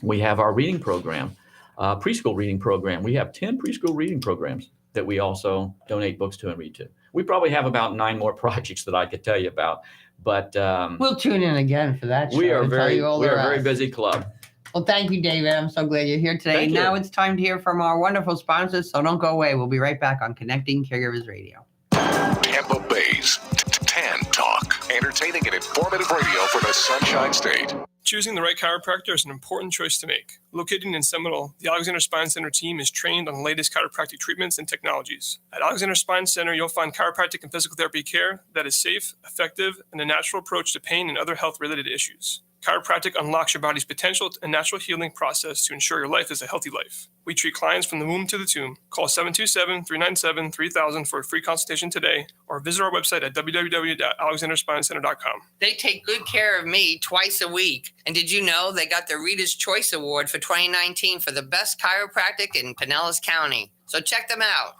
We have our reading program, preschool reading program. We have 10 preschool reading programs that we also donate books to and read to. We probably have about 9 more projects that I could tell you about, but we'll tune in again for that show. We are a very busy club. Well, thank you, David. I'm so glad you're here today. Now it's time to hear from our wonderful sponsors, so don't go away. We'll be right back on Connecting Caregivers Radio. Tampa Bay's Tan Talk, entertaining and informative radio for the Sunshine State. Choosing the right chiropractor is an important choice to make. Located in Seminole, the Alexander Spine Center team is trained on the latest chiropractic treatments and technologies. At Alexander Spine Center, you'll find chiropractic and physical therapy care that is safe, effective, and a natural approach to pain and other health-related issues. Chiropractic unlocks your body's potential and natural healing process to ensure your life is a healthy life. We treat clients from the womb to the tomb. Call 727-397-3000 for a free consultation today, or visit our website at www.alexanderspinecenter.com. They take good care of me twice a week. And did you know they got the Reader's Choice Award for 2019 for the best chiropractic in Pinellas County? So check them out.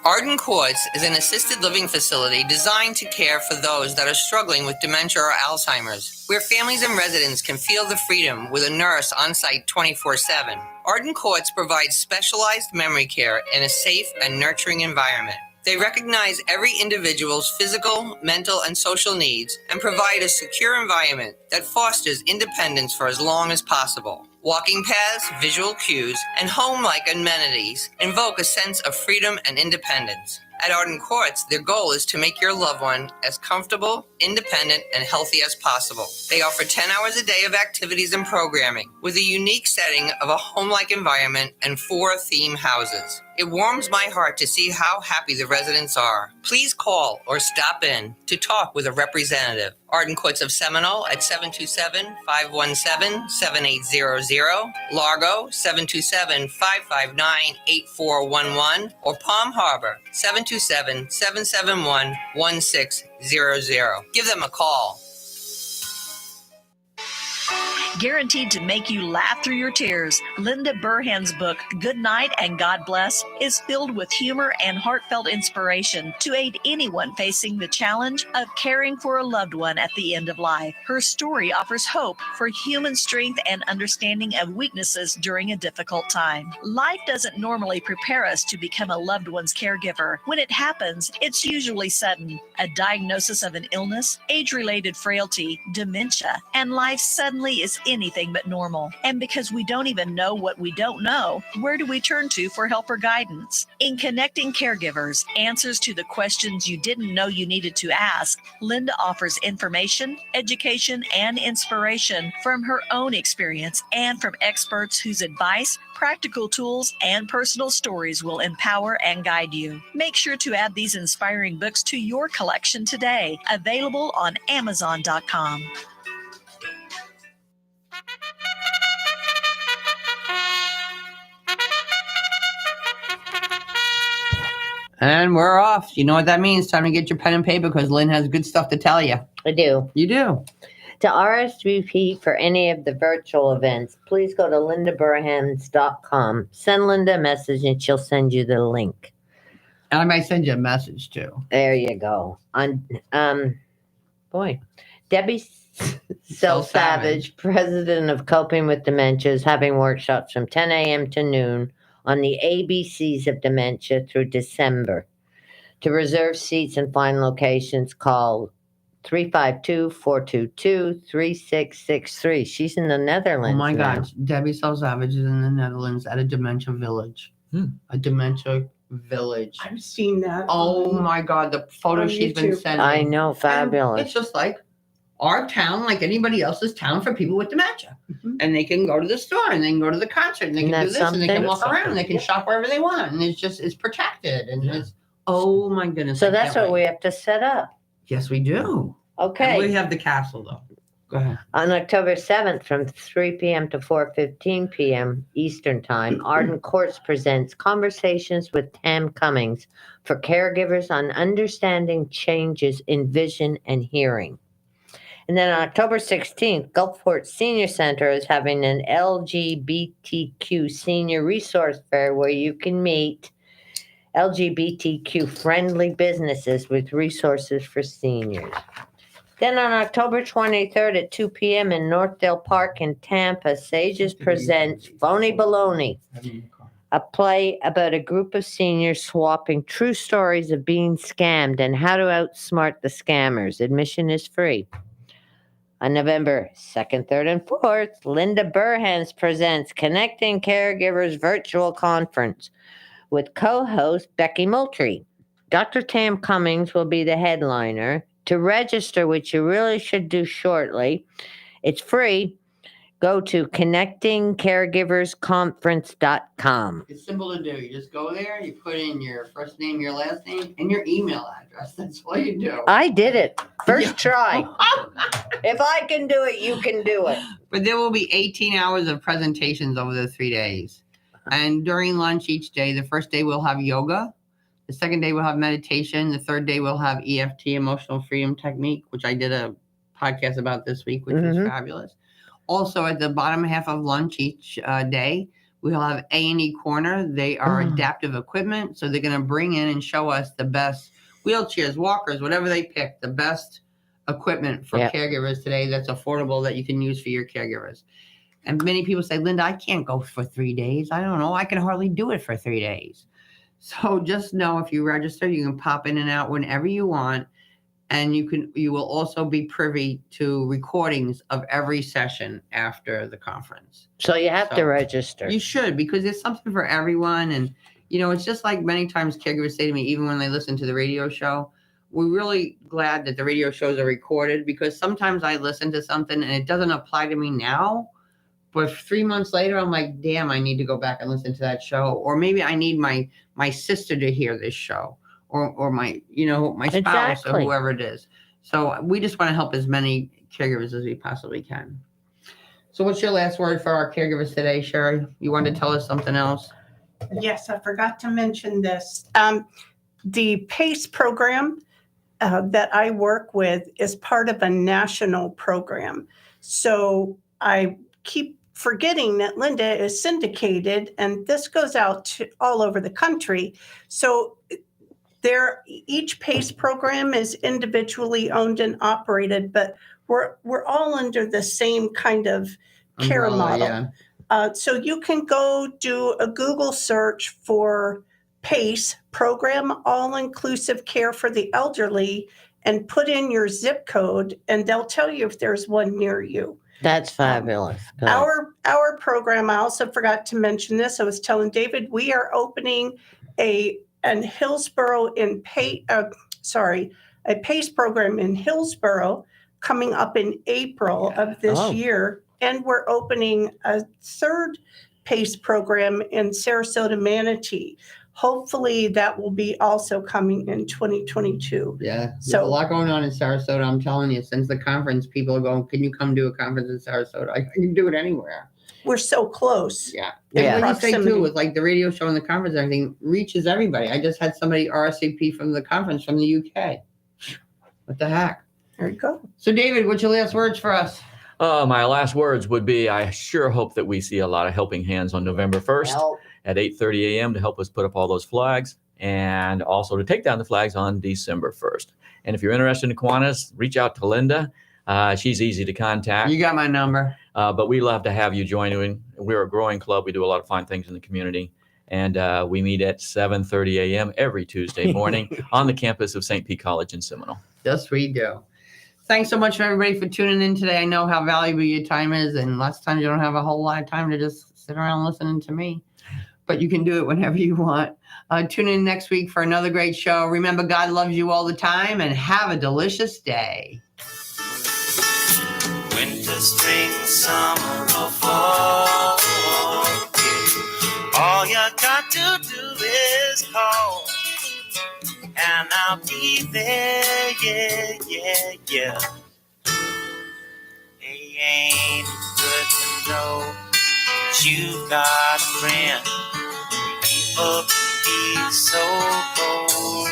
Arden Courts is an assisted living facility designed to care for those that are struggling with dementia or Alzheimer's, where families and residents can feel the freedom with a nurse on site 24/7. Arden Courts provides specialized memory care in a safe and nurturing environment. They recognize every individual's physical, mental, and social needs and provide a secure environment that fosters independence for as long as possible. Walking paths, visual cues, and home-like amenities invoke a sense of freedom and independence. At Arden Courts, their goal is to make your loved one as comfortable, independent, and healthy as possible. They offer 10 hours a day of activities and programming, with a unique setting of a home-like environment and 4 theme houses. It warms my heart to see how happy the residents are. Please call or stop in to talk with a representative. Arden Courts of Seminole at 727-517-7800, Largo 727-559-8411, or Palm Harbor 727-771-1600. Give them a call. Guaranteed to make you laugh through your tears, Linda Burhan's book, Good Night and God Bless, is filled with humor and heartfelt inspiration to aid anyone facing the challenge of caring for a loved one at the end of life. Her story offers hope for human strength and understanding of weaknesses during a difficult time. Life doesn't normally prepare us to become a loved one's caregiver. When it happens, it's usually sudden. A diagnosis of an illness, age-related frailty, dementia, and life suddenly is anything but normal. And because we don't even know what we don't know, where do we turn to for help or guidance? In Connecting Caregivers, Answers to the Questions You Didn't Know You Needed to Ask, Linda offers information, education, and inspiration from her own experience and from experts whose advice, practical tools, and personal stories will empower and guide you. Make sure to add these inspiring books to your collection today. Available on Amazon.com. And we're off. You know what that means. Time to get your pen and paper because Lynn has good stuff to tell you. I do. You do. To RSVP for any of the virtual events, please go to lindaburhans.com. Send Linda a message and she'll send you the link. And I might send you a message too. There you go. Debbie Savage, president of Coping with Dementia, is having workshops from 10 a.m. to noon on the ABCs of dementia through December. To reserve seats and find locations, call 352-422-3663. She's in the Netherlands. Oh my now. God. Debbie Savage is in the Netherlands at a dementia village. A dementia village. I've seen that. Oh my God. The photos she's been sending. I know. Fabulous. And it's just like our town, like anybody else's town for people with dementia. And they can go to the store and they can go to the concert and they can do this and they can walk around and they can shop wherever they want. And it's protected. And it's, oh my goodness. So that's what we have to set up. Yes, we do. Okay. And we have the castle though. Go ahead. On October 7th from 3 p.m. to 4:15 p.m. Eastern Time, Arden Courts presents Conversations with Tam Cummings for caregivers on understanding changes in vision and hearing. And then on October 16th, Gulfport Senior Center is having an LGBTQ senior resource fair where you can meet LGBTQ friendly businesses with resources for seniors. Then on October 23rd at 2 p.m. in Northdale Park in Tampa, Sages presents Phony Baloney, a play about a group of seniors swapping true stories of being scammed and how to outsmart the scammers. Admission is free. On November 2nd, 3rd, and 4th, Linda Burhans presents Connecting Caregivers Virtual Conference with co-host Becky Moultrie. Dr. Tam Cummings will be the headliner. To register, which you really should do shortly, it's free. Go to connectingcaregiversconference.com. It's simple to do. You just go there, you put in your first name, your last name, and your email address. That's all you do. I did it. First try. If I can do it, you can do it. But there will be 18 hours of presentations over the 3 days. And during lunch each day, the first day we'll have yoga. The second day we'll have meditation. The third day we'll have EFT, Emotional Freedom Technique, which I did a podcast about this week, which was fabulous. Also, at the bottom half of lunch each day, we'll have A&E Corner. They are adaptive equipment, so they're going to bring in and show us the best wheelchairs, walkers, whatever they pick, the best equipment for caregivers today that's affordable that you can use for your caregivers. And many people say, Linda, I can't go for 3 days. I don't know. I can hardly do it for 3 days. So just know if you register, you can pop in and out whenever you want. And you will also be privy to recordings of every session after the conference. So you have to register. You should, because there's something for everyone. And, it's just like many times caregivers say to me, even when they listen to the radio show, we're really glad that the radio shows are recorded, because sometimes I listen to something and it doesn't apply to me now. But 3 months later, I'm like, damn, I need to go back and listen to that show. Or maybe I need my sister to hear this show. Or my spouse or whoever it is. So we just want to help as many caregivers as we possibly can. So what's your last word for our caregivers today, Sheri? You wanted to tell us something else? Yes, I forgot to mention this. The PACE program that I work with is part of a national program. So I keep forgetting that Linda is syndicated, and this goes out to all over the country. So each PACE program is individually owned and operated, but we're all under the same kind of care model. Yeah. So you can go do a Google search for PACE program, all-inclusive care for the elderly, and put in your zip code, and they'll tell you if there's one near you. That's fabulous. Our program, I also forgot to mention this. I was telling David, we are opening a Hillsborough a PACE program in Hillsborough coming up in April of this year. And we're opening a third PACE program in Sarasota, Manatee. Hopefully that will be also coming in 2022. Yeah, there's a lot going on in Sarasota. I'm telling you, since the conference, people are going, can you come do a conference in Sarasota? I can do it anywhere. We're so close. Yeah. And what you say too, with like the radio show and the conference and everything, reaches everybody. I just had somebody RSVP from the conference from the UK. What the heck? There you go. So David, what's your last words for us? My last words would be, I sure hope that we see a lot of helping hands on November 1st at 8:30 a.m. to help us put up all those flags, and also to take down the flags on December 1st. And if you're interested in Kiwanis, reach out to Linda. She's easy to contact. You got my number. But we love to have you join in. We're a growing club. We do a lot of fine things in the community. And we meet at 7:30 a.m. every Tuesday morning on the campus of St. Pete College in Seminole. Yes, we do. Thanks so much, everybody, for tuning in today. I know how valuable your time is, and lots of times you don't have a whole lot of time to just sit around listening to me. But you can do it whenever you want. Tune in next week for another great show. Remember, God loves you all the time, and have a delicious day. Winter, spring, summer, or fall. All you got to do is call, and I'll be there, yeah. Hey, ain't it good to know that you've got a friend? People can be so cold.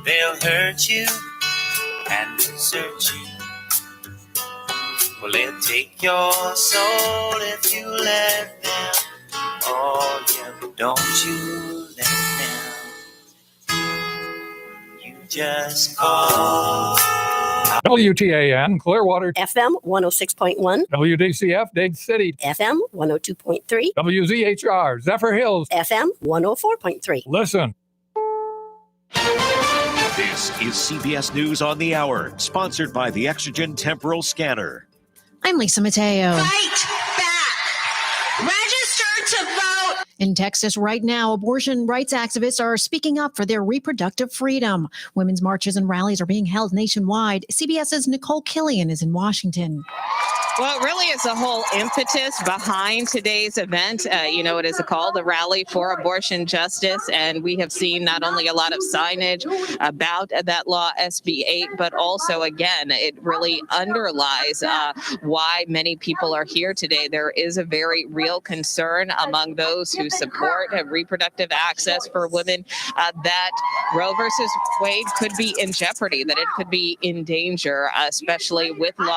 They'll hurt you and desert you. Will it take your soul if you let them? Oh yeah, but don't you let them. You just call. WTAN, Clearwater. FM 106.1. WDCF, Dade City. FM 102.3. WZHR, Zephyr Hills. FM 104.3. Listen. This is CBS News on the Hour, sponsored by the Exogen Temporal Scanner. I'm Lisa Mateo. Fight back. Register to vote. In Texas right now, abortion rights activists are speaking up for their reproductive freedom. Women's marches and rallies are being held nationwide. CBS's Nicole Killian is in Washington. Well, it really is the whole impetus behind today's event. It is called the Rally for Abortion Justice. And we have seen not only a lot of signage about that law, SB 8, but also, again, it really underlies why many people are here today. There is a very real concern among those who support reproductive access for women that Roe versus Wade could be in jeopardy, that it could be in danger, especially with law